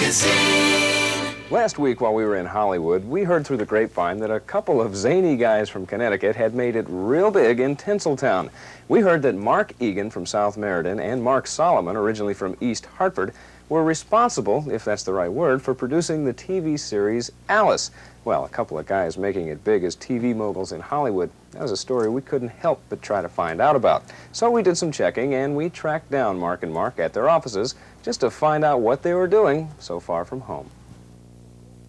Magazine. Last week while we were in Hollywood, we heard through the grapevine that a couple of zany guys from Connecticut had made it real big in Tinseltown. We heard that Mark Egan from South Meriden and Mark Solomon, originally from East Hartford, were responsible, if that's the right word, for producing the TV series Alice. Well, a couple of guys making it big as TV moguls in Hollywood, that was a story we couldn't help but try to find out about. So we did some checking and we tracked down Mark and Mark at their offices just to find out what they were doing so far from home.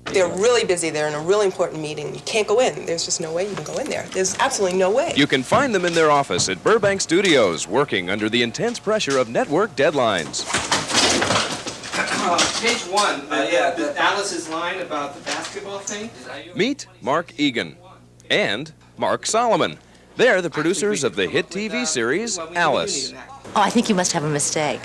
They're really busy. They're in a really important meeting. You can't go in. There's just no way you can go in there. There's absolutely no way. You can find them in their office at Burbank Studios, working under the intense pressure of network deadlines. Page 1, Alice's line about the basketball thing. Meet Mark Egan and Mark Solomon. They're the producers of the hit TV series Alice. Oh, I think you must have a mistake.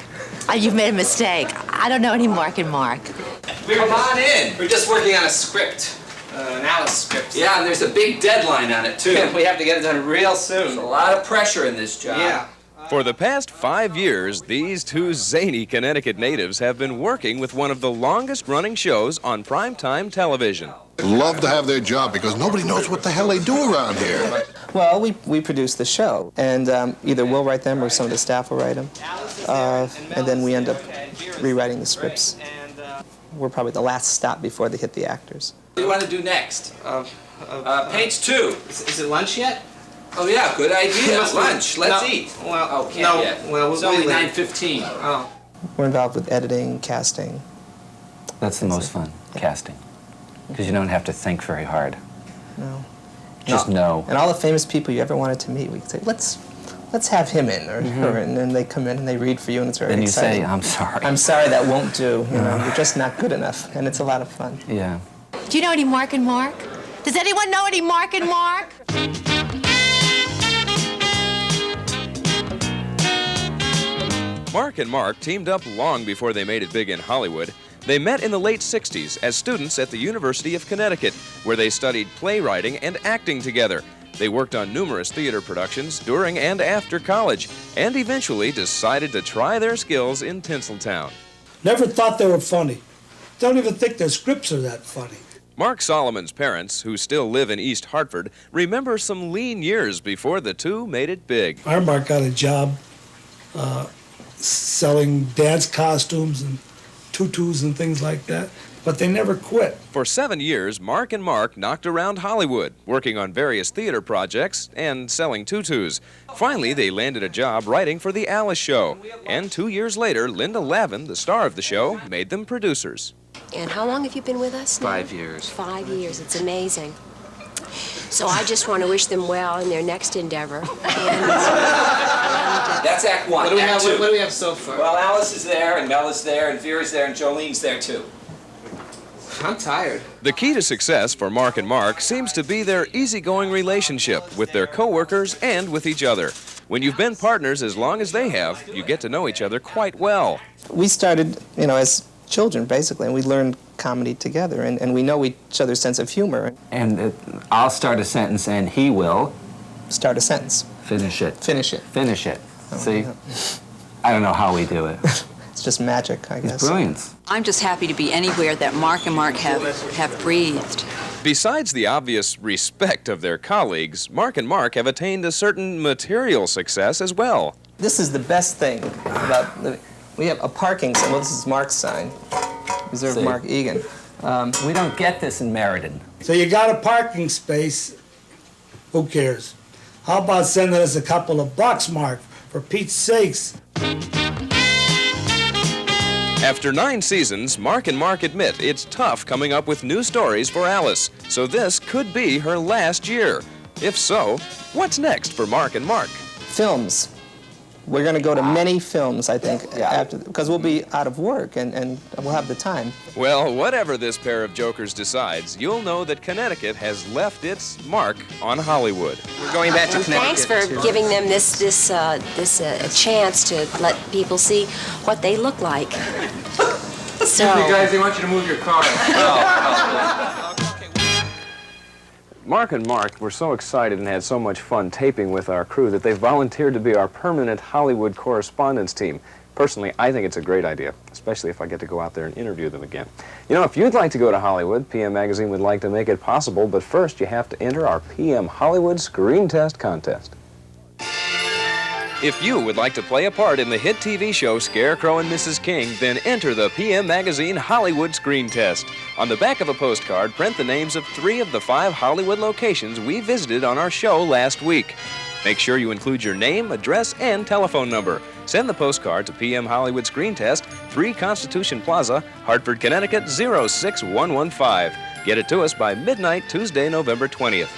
You've made a mistake. I don't know any Mark and Mark. Come on in. We're just working on a script, an Alice script. Yeah, and there's a big deadline on it, too. We have to get it done real soon. There's a lot of pressure in this job. Yeah. For the past 5 years, these two zany Connecticut natives have been working with one of the longest-running shows on primetime television. Love to have their job because nobody knows what the hell they do around here. Well, we produce the show, and either we'll write them or some of the staff will write them, and then we end up rewriting the scripts. We're probably the last stop before they hit the actors. What do you want to do next? Page 2. Is it lunch yet? Oh, yeah, good idea. Lunch. Let's eat. Well, can't no. yet. Well, it's only wait. 9:15. Oh. We're involved with editing, casting. That's the most fun, casting. Because you don't have to think very hard. No. Just know. And all the famous people you ever wanted to meet, we could say, let's have him in, or her, and then they come in and they read for you, and it's very Then you exciting. say, I'm sorry. I'm sorry, that won't do. You know, you're just not good enough, and it's a lot of fun. Yeah. Do you know any Mark and Mark? Does anyone know any Mark and Mark? Mark and Mark teamed up long before they made it big in Hollywood. They met in the late 60s as students at the University of Connecticut, where they studied playwriting and acting together. They worked on numerous theater productions during and after college, and eventually decided to try their skills in Tinseltown. Never thought they were funny. Don't even think their scripts are that funny. Mark Solomon's parents, who still live in East Hartford, remember some lean years before the two made it big. Our Mark got a job selling dance costumes and tutus and things like that, but they never quit. For 7 years, Mark and Mark knocked around Hollywood, working on various theater projects and selling tutus. Finally, they landed a job writing for The Alice Show. And 2 years later, Linda Lavin, the star of the show, made them producers. And how long have you been with us now? 5 years. 5 years. It's amazing. So I just want to wish them well in their next endeavor. That's Act 1. What do we Act have? 2. What do we have so far? Well, Alice is there, and Mel is there, and Vera's there, and Jolene's there, too. I'm tired. The key to success for Mark and Mark seems to be their easygoing relationship with their co-workers and with each other. When you've been partners as long as they have, you get to know each other quite well. We started, as children, basically, and we learned comedy together, and we know each other's sense of humor. And I'll start a sentence, and he will Start a sentence. finish it. Finish it. Finish it. Oh, See? yeah. I don't know how we do it. It's just magic, I guess. It's brilliance. I'm just happy to be anywhere that Mark and Mark have breathed. Besides the obvious respect of their colleagues, Mark and Mark have attained a certain material success as well. This is the best thing about living. We have a parking sign. Well, this is Mark's sign. Reserved See. Mark Egan. We don't get this in Meriden. So you got a parking space, who cares? How about sending us a couple of bucks, Mark, for Pete's sakes? After 9 seasons, Mark and Mark admit it's tough coming up with new stories for Alice, so this could be her last year. If so, what's next for Mark and Mark? Films. We're going to go to many films, I think, after, because we'll be out of work and we'll have the time. Well, whatever this pair of jokers decides, you'll know that Connecticut has left its mark on Hollywood. We're going back to Connecticut. Thanks for giving them this chance to let people see what they look like. So, guys, they want you to move your car. Mark and Mark were so excited and had so much fun taping with our crew that they volunteered to be our permanent Hollywood correspondence team. Personally, I think it's a great idea, especially if I get to go out there and interview them again. You know, if you'd like to go to Hollywood, PM Magazine would like to make it possible, but first you have to enter our PM Hollywood Screen Test Contest. If you would like to play a part in the hit TV show Scarecrow and Mrs. King, then enter the PM Magazine Hollywood Screen Test. On the back of a postcard, print the names of 3 of the 5 Hollywood locations we visited on our show last week. Make sure you include your name, address, and telephone number. Send the postcard to PM Hollywood Screen Test, 3 Constitution Plaza, Hartford, Connecticut, 06115. Get it to us by midnight Tuesday, November 20th.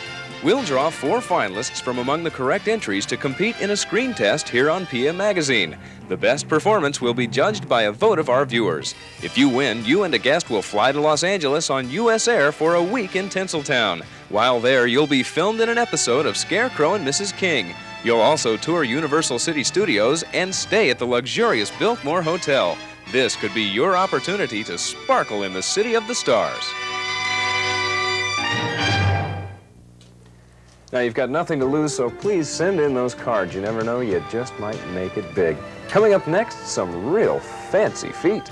We'll draw 4 finalists from among the correct entries to compete in a screen test here on PM Magazine. The best performance will be judged by a vote of our viewers. If you win, you and a guest will fly to Los Angeles on U.S. Air for a week in Tinseltown. While there, you'll be filmed in an episode of Scarecrow and Mrs. King. You'll also tour Universal City Studios and stay at the luxurious Biltmore Hotel. This could be your opportunity to sparkle in the city of the stars. Now, you've got nothing to lose, so please send in those cards. You never know, you just might make it big. Coming up next, some real fancy feet.